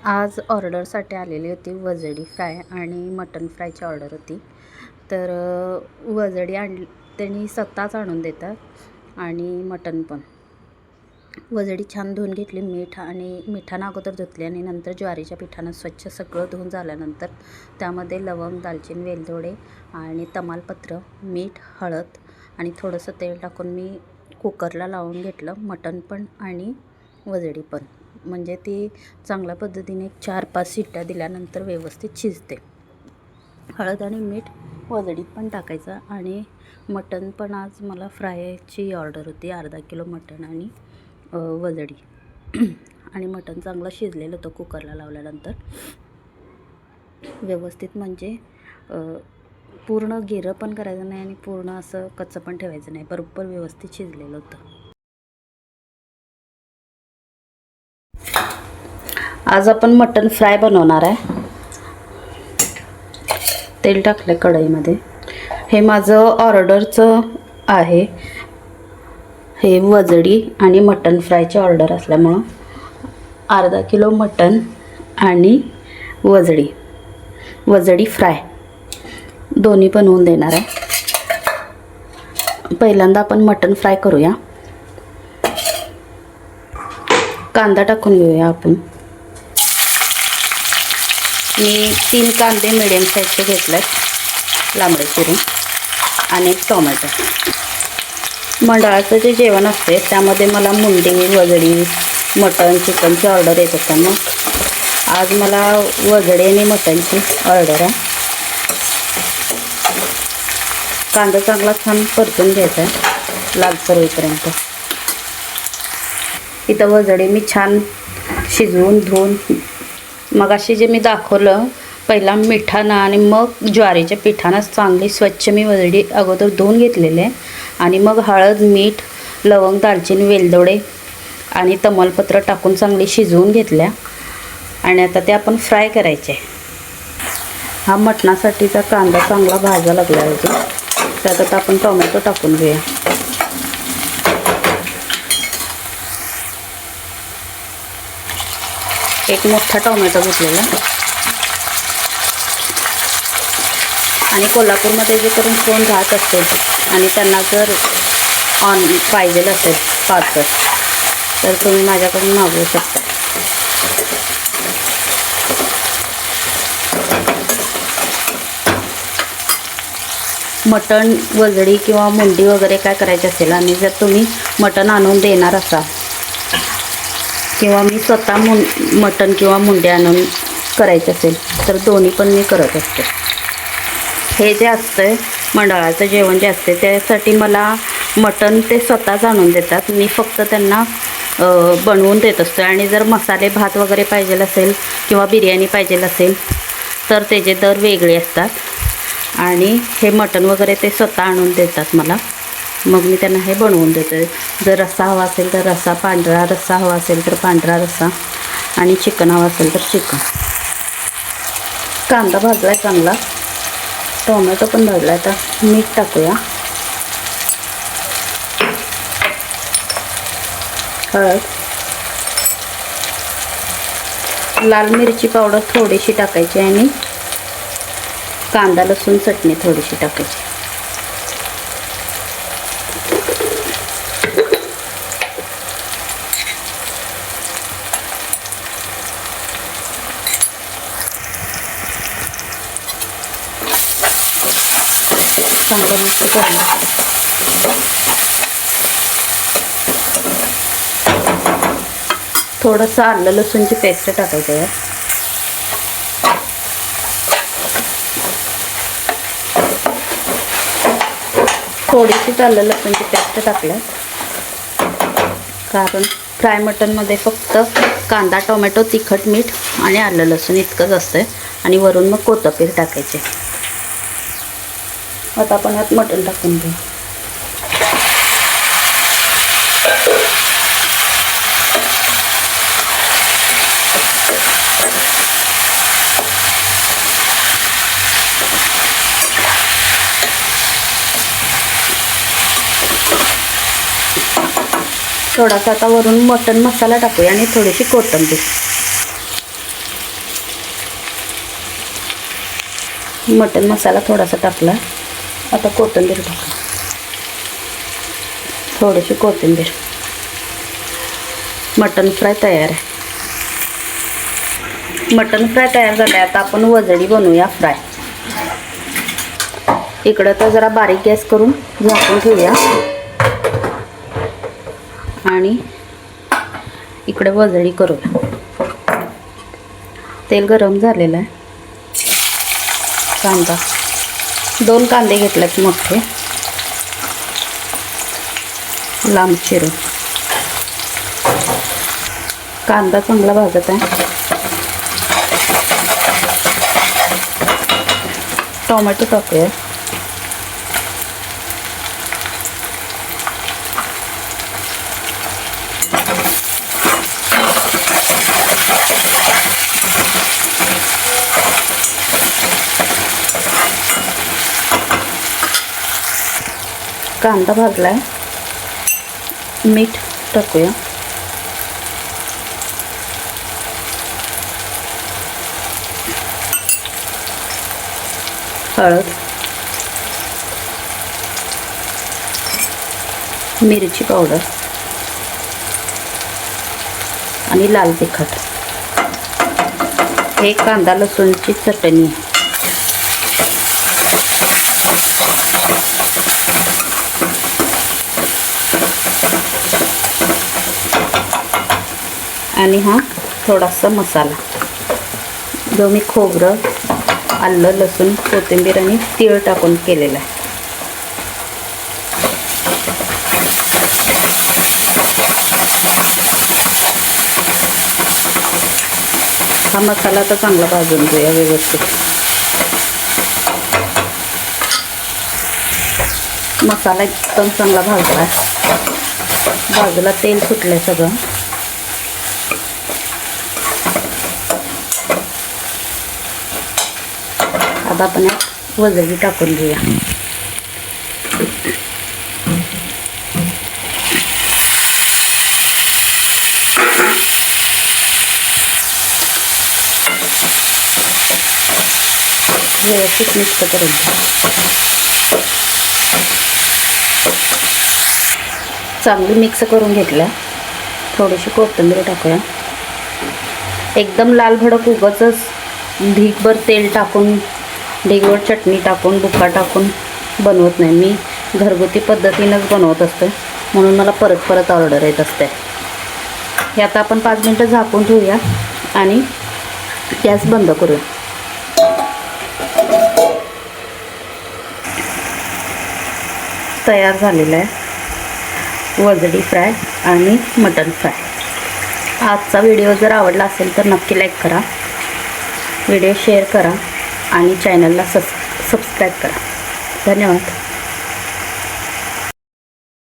आज ऑर्डरसाठी आलेली होती वजडी फ्राय आणि मटन फ्रायची ऑर्डर होती. तर वजडी त्यांनी स्वतःच आणून देतात आणि मटन पण. वजडी छान धुवून घेतली, मिठानं अगोदर धुतली आणि नंतर ज्वारीच्या पिठानं स्वच्छ सगळं धुवून झाल्यानंतर त्यामध्ये लवंग, दालचिनी, वेलदोडे आणि तमालपत्र, मीठ, हळद आणि थोडंसं तेल टाकून मी कुकरला लावून घेतलं मटन पण आणि वजडी पण. म्हणजे ती चांगल्या पद्धतीने 4-5 शिट्ट्या दिल्यानंतर व्यवस्थित शिजते. हळद आणि मीठ वजडीत पण टाकायचं. आणि मटन पण आज मला फ्रायची ऑर्डर होती, अर्धा किलो मटन आणि वजडी. आणि मटन चांगलं शिजलेलं होतं कुकरला लावल्यानंतर व्यवस्थित. म्हणजे पूर्ण गिरं पण करायचं नाही आणि पूर्ण असं कच्चं पण ठेवायचं नाही, बरोबर व्यवस्थित शिजलेलं होतं. आज आपण मटन फ्राय बनवणार आहे. तेल टाकलं कढईमध्ये. हे माझं ऑर्डरचं आहे. हे वजडी आणि मटन फ्रायची ऑर्डर असल्यामुळं अर्धा किलो मटन आणि वजडी फ्राय दोन्ही बनवून देणार आहे. पहिल्यांदा आपण मटन फ्राय करूया. कांदा टाकून घेऊया आपण. मी 3 कांदे मिडियम साईजचे घेतलेत लांबडे चिरून आणि टोमॅटो. मंडळाचं जे जेवण असते त्यामध्ये मला मुंडी, वजडी, मटण, चिकनची ऑर्डर येत होता. मग आज मला वजडी आणि मटणची ऑर्डर आहे. कांदा चांगला छान परतून घ्यायचा आहे लालसर होईपर्यंत. इथं वजडी मी छान शिजवून धुवून मग अशी जे मी दाखवलं पहिला मिठानं आणि मग ज्वारीच्या पिठानं चांगली स्वच्छ मी वजडी अगोदर धुवून घेतलेले आणि मग हळद, मीठ, लवंग, दालचिनी, वेलदोडे आणि तमालपत्र टाकून चांगली शिजवून घेतल्या. आणि आता ते आपण फ्राय करायचे. हा मटणासाठीचा कांदा चांगला भाजायला लागला आहे. त्यात आता आपण टोमॅटो टाकून घेऊया. एक मोठा टोमॅटो घेतलेला. आणि कोल्हापूरमध्ये जे करून कोण राहत असेल आणि त्यांना जर पाहिजे असेल पातळ तर तुम्ही माझ्याकडून मागवू शकता. मटण, वजडी किंवा मुंडी वगैरे काय करायचे असेल आणि जर तुम्ही मटण आणून देणार असाल किंवा मी स्वतः मटण किंवा मुंडी आणून करायचे असेल तर दोन्ही पण मी करत असते. हे जे असतं मंडळाचं जेवण जे असते त्यासाठी मला मटण ते स्वतःच आणून देतात. मी फक्त त्यांना बनवून देत असतो. आणि जर मसाले भात वगैरे पाहिजे असेल किंवा बिर्याणी पाहिजे असेल तर त्याचे दर वेगळे असतात. आणि हे मटण वगैरे ते स्वतः आणून देतात मला. मग मी त्यांना हे बनवून देते. जर रस्सा हवा असेल तर रस्सा, पांढरा रस्सा हवा असेल तर पांढरा रस्सा आणि चिकन हवा असेल तर चिकन. कांदा भाजला आहे चांगला, टोमॅटो पण भाजला आहे. आता मीठ टाकूया, हळद, लाल मिरची पावडर थोडीशी टाकायची आणि कांदा लसूण चटणी थोडीशी टाकायची. चांगलं मिक्स करून थोडंसं आलं लसूणची पेस्ट टाकायची आहे. थोडीशी आलं लसूणची पेस्ट टाकल्या कारण फ्राय मटनमध्ये फक्त कांदा, टोमॅटो, तिखट, मीठ आणि आलं लसूण इतकंच असतं. आणि वरून मग कोथिंबीर टाकायची. आता आपण यात मटण टाकून घेऊ. थोडासा आता वरून मटण मसाला टाकूया आणि थोडीशी कोथिंबीर. मटण मसाला थोडासा टाकला. आता कोथिंबीर टाकू, थोडीशी कोथिंबीर. मटण फ्राय तयार आहे. मटण फ्राय तयार झालं आहे. आता आपण वजडी बनवूया फ्राय. इकडं तर जरा बारीक गॅस करून झाकून ठेवूया आणि इकडे वजडी करूया. तेल गरम झालेलं आहे. कांदा 2 कांदे घेतलेत मोठे लांब चिरून. कांदा चांगला भाजत आहे. टोमॅटो टाकूया. कांदा भाजलाय. मीठ टाकूया. हळद, मिरची पावडर आणि लाल तिखट. हे कांदा लसूणची चटणी आहे. आणि हा थोडासा मसाला जो मी खोबरं, आलं, लसूण, कोथिंबीर आणि तीळ टाकून केलेला आहे. हा मसाला तर चांगला भाजून घेऊया व्यवस्थित. मसाला एकदम चांगला भाजला आहे. बाजूला तेल सुटलंय सगळं. आता आपण वजडी टाकून घेऊया. व्यवस्थित मिक्स करून घ्या. चांगली मिक्स करून घेतल्या. थोडीशी कोथिंबीर टाकूया. एकदम लाल भडक उगाचच ढीगभर तेल टाकून, ढीगभर चटणी टाकून, बुक्का टाकून बनवत नाही. मी घरगुती पद्धतीनंच बनवत असते, म्हणून मला परत परत ऑर्डर येत असते. हे आता आपण 5 मिनटं झाकून ठेवूया आणि गॅस बंद करूया. तयार झालेलं आहे वजडी फ्राय आणि मटण फ्राय. आजचा व्हिडिओ जर आवडला असेल तर नक्की लाईक करा, व्हिडिओ शेअर करा आणि चॅनलला सबस्क्राईब करा. धन्यवाद.